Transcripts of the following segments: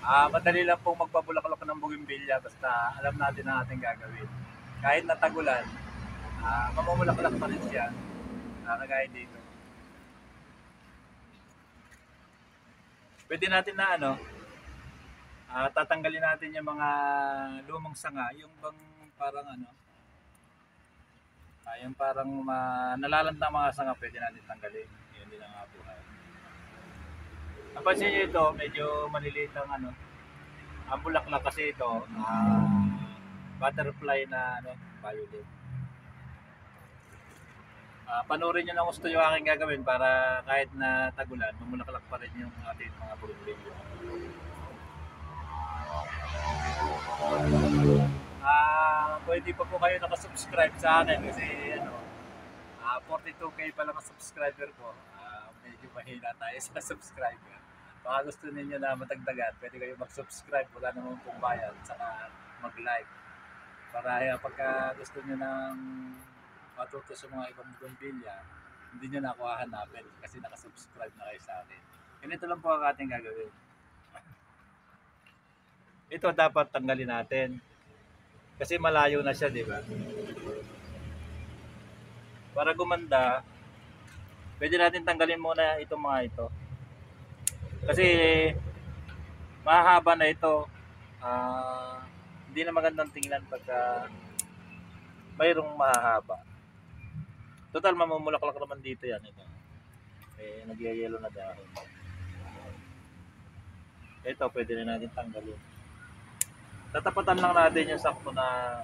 Madali lang pong magpabulaklak ng bougainvillea basta alam natin ang ating gagawin. Kahit natagulan, mamumulaklak pa rin siya. Kagaya dito. Pwede natin na tatanggalin natin yung mga lumang sanga, yung bang parang yung parang nalalanta mga sanga, pwede natin tanggalin. Yun din ang buhay. Napansin nyo ito, medyo maliliit ang ang bulaklak kasi ito, butterfly na violet. Panoorin nyo ng gusto yung aking gagawin para kahit na tagulan, mamulaklak pa rin yung ating mga bougainvillea. Pwede pa po kayo nakasubscribe sa akin kasi 42k pa lang ang subscriber ko. Medyo mahina tayo sa subscriber. Baka gusto ninyo na matagdagan, pwede kayo mag-subscribe, wala naman pong bayad, saka mag-like. Para pagka gusto nyo ng matuto sa mga ibang bougainvillea, hindi nyo na ako hahanapin kasi nakasubscribe na kayo sa akin. Ganito lang po ang ating gagawin. Ito dapat tanggalin natin. Kasi malayo na siya, di ba? Para gumanda, pwede natin tanggalin muna itong mga ito. Kasi mahaba na ito. Hindi na magandang tingnan pagka mayroong mahahaba. Total, mamumulaklak naman dito yan. Ito. Nagyayelo na dahon. Ito, pwede na natin tanggalin. Tatapatan lang natin yung sakto na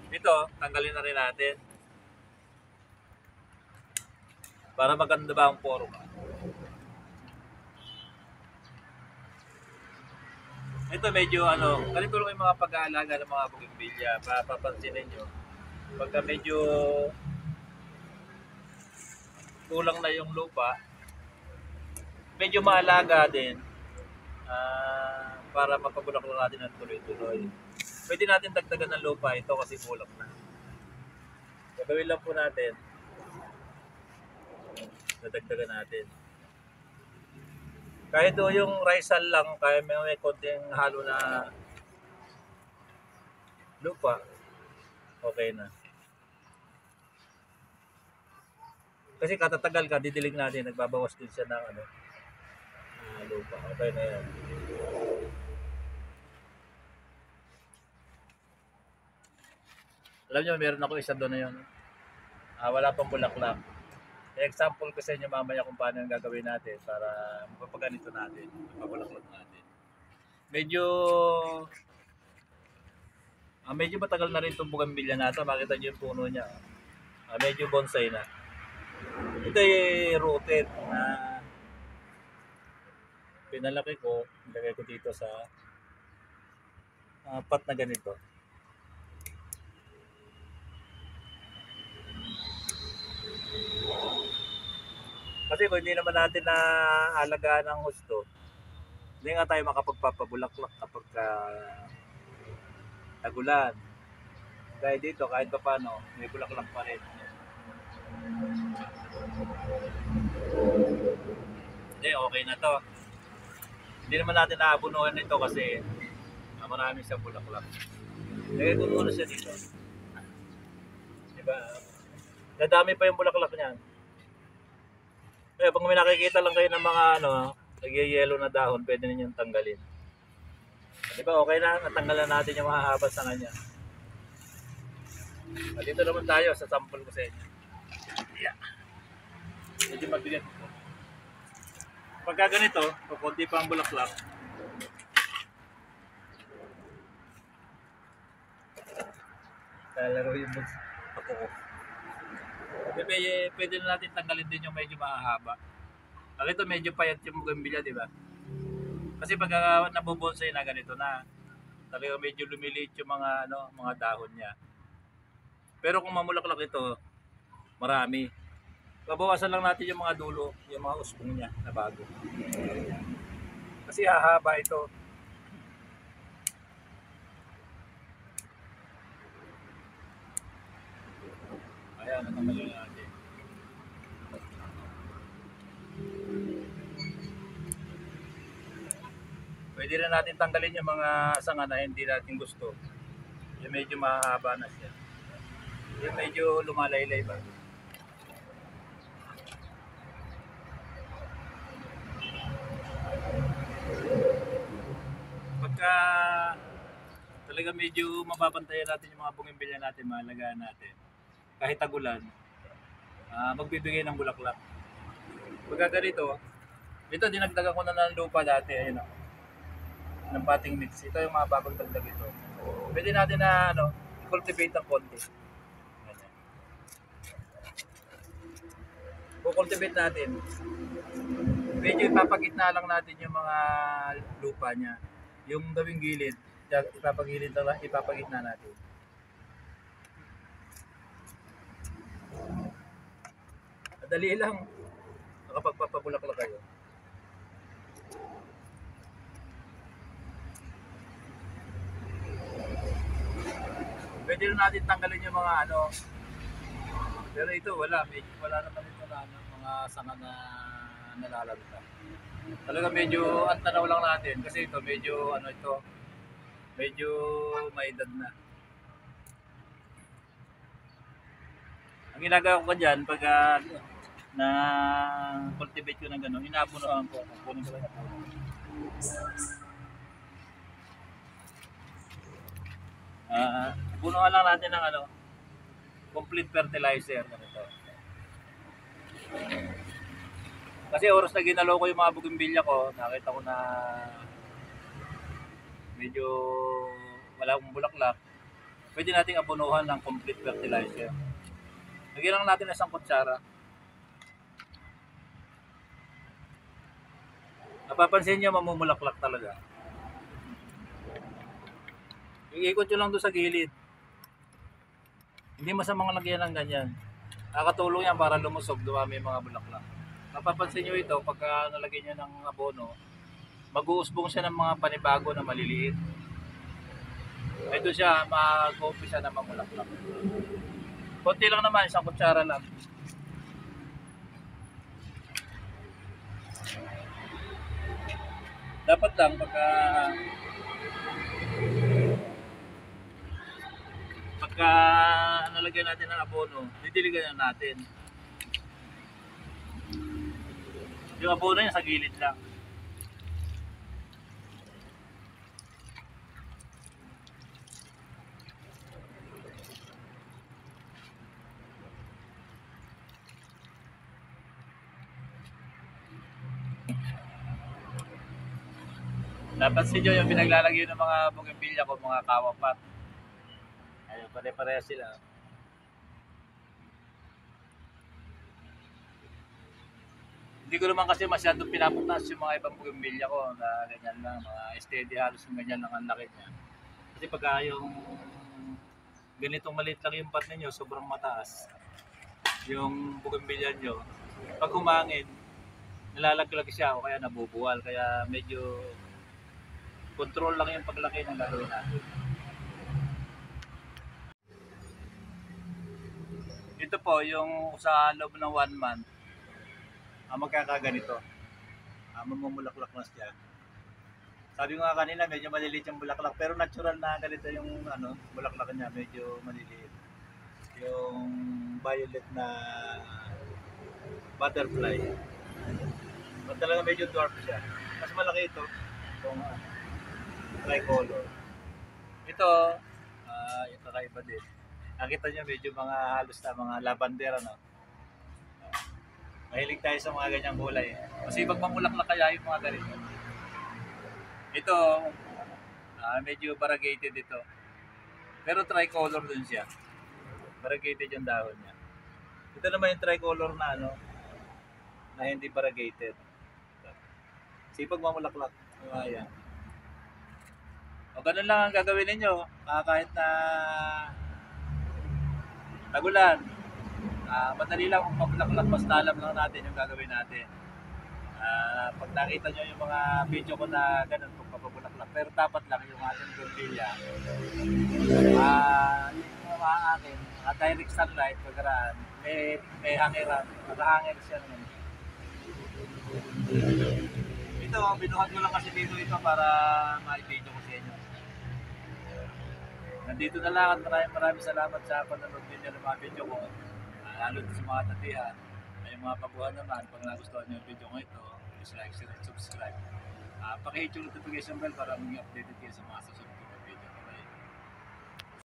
ito, tanggalin na rin natin. Para maganda ba ang forma. Ito medyo ganito lang yung mga pag-aalaga ng mga bougainvillea. Papansinin nyo. Pagka medyo kulang na yung lupa, medyo maalaga din para mapabulaklak natin ng tuloy-tuloy. Pwede natin dagdagan ng lupa ito kasi kulang na. Gagawin lang po natin. Dadagdagan natin. Kahit yung risal lang, kaya may konting halo na lupa, okay na. Kasi katatagal ka, didilig natin, nagbabawas din siya ng lupa. Okay na yan. Alam nyo, meron ako isa doon na yun. Wala pang bulaklak. Example ko sa inyo mamaya kung paano yung gagawin natin para mapapaganito natin, mapabulaklak natin. Medyo matagal na rin itong bougainvillea natin. Makita nyo yung puno niya. Medyo bonsai na. Ito ay rooted na pinalaki ko. Nilagay ko dito sa pot na ganito. Kasi kung hindi naman natin na alagaan ng husto, hindi nga tayo makapagpapabulaklak kapag tagulan. Dahil dito, kahit pa paano, may bulaklak pa rin. Hindi, okay na to. Hindi naman natin naabunuhan ito kasi marami siyang bulaklak. Lagay ko muna siya dito. Diba? Nadami pa yung bulaklak niyan. Pag may nakikita lang kayo ng mga nagyayelo na dahon, pwede ninyong tanggalin. Diba, okay na, natanggalan natin yung mahahaba sa kanya. Dito naman tayo sa sample ko sa inyo. Yeah. Medyo mabigat. Pagka ganito, pag konti pa ang bulaklak, lalaro yung ako ko. Pwede na natin tanggalin din yung medyo mahahaba. Ito medyo payat yung bougainvillea, di ba? Kasi pag nabobonsai na ganito na, talaga medyo lumiliit yung mga mga dahon niya. Pero kung mamulaklak ito, marami. Babawasan lang natin yung mga dulo, yung mga usbong niya na bago. Kasi hahaba ito. Ayan, natanggalin natin. Pwede rin natin tanggalin yung mga sanga na hindi natin gusto. Yung medyo mahaba na siya. Yung medyo lumalaylay ba. Pagka talaga medyo mababantayan natin yung mga bungimbilya natin, mahalagaan natin. Kahit tagulan, magbibigay ng bulaklak. Pagka ganito, ito dinagdagan ko na ng lupa dati, ayun o, ng potting mix. Ito yung mga bagong dagdag ito. Pwede natin na cultivate ng konti. Ganyan. Kukultivate natin. Medyo ipapagitna lang natin yung mga lupa niya. Yung gawing gilid, ipapagitna natin. Madali lang. Nakapagpapabulaklak kayo. Pwede rin natin tanggalin yung mga pero ito wala naman ito na mga sanga na nalalanta. Talaga medyo ang tanaw lang natin kasi ito medyo medyo may edad na. Ang ginagawa ko dyan pag na cultivate ko ng gano'n, inaabunuhan ko. Kunin ko lang na po. Bunuhan lang natin ng complete fertilizer. Ganito. Kasi oras na ginalo ko yung mga bugimbilya ko, nakita ko na medyo wala akong bulaklak. Pwede nating abunuhan ng complete fertilizer. Lagyan lang natin ng isang kutsara. Napapansin nyo, mamumulaklak talaga. Iikot nyo lang doon sa gilid. Hindi masamang lagyan ng ganyan. Nakakatulong yan para lumusog, dumami yung mga bulaklak. Napapansin nyo ito, pagka nalagyan nyo ng abono, mag-uusbong siya ng mga panibago na maliliit. Ay doon siya, mag-umpisa na mamulaklak. Konti lang naman, isang kutsara lang. Dapat lang pagka nalagyan natin ng abono, didiligan na natin. Yung abono yan sa gilid lang. Napansin nyo yung pinaglalagay ng mga bougainvillea ko, mga kawapat. Ayun, pare-pareha sila. Hindi ko naman kasi masyadong pinaputas yung mga ibang bougainvillea ko na ganyan lang, mga steady halos yung ganyan lang ang laki niya. Kasi pagka yung ganitong maliit lang yung pot ninyo, sobrang mataas. Yung bougainvillea nyo, pag humangin, nalalaglag siya o kaya nabubuwal. Kaya medyo control lang yung paglaki ng gagawin natin. Ito po, yung sa loob ng 1 month, magkakaganito. Mamumulaklak na siya. Sabi ko nga kanina, medyo maliliit yung bulaklak. Pero natural na ganito yung bulaklak niya, medyo maliliit. Yung violet na butterfly. Talaga medyo dwarf siya. Mas malaki ito. Itong tricolor. Ito, yung kakaiba din. Nakita nyo medyo mga halos na mga lavender, Mahilig tayo sa mga ganyang kulay. Kasi pag mamulaklak kaya yung mga ganito. Ito, medyo variegated ito. Pero tricolor din siya. Variegated yung dahon niya. Ito naman yung tricolor na na hindi variegated. Sipag mamulaklak. Ayan. O ganun lang ang gagawin ninyo. Kahit na tagulan. Madali lang kung mamulaklak. Basta alam lang natin yung gagawin natin. Pag nakita nyo yung mga video ko na ganun kung papabulaklak. Pero dapat lang yung ating bougainvillea. Yung mga akin, direct sunlight, pagkaraan, may hangiran. Naka-hanger siya naman. Ito, binuhat ko lang kasi dito ito para ma-video ko sa inyo. Nandito na lang at maraming salamat sa panonood ninyo ng mga video ko. Lalo sa mga tatihan. Ay mga paguhan naman, pag nagustuhan nyo yung video ko ito, please like, share, and subscribe. Pakihit yung notification bell para maging updated kayo sa mga susunod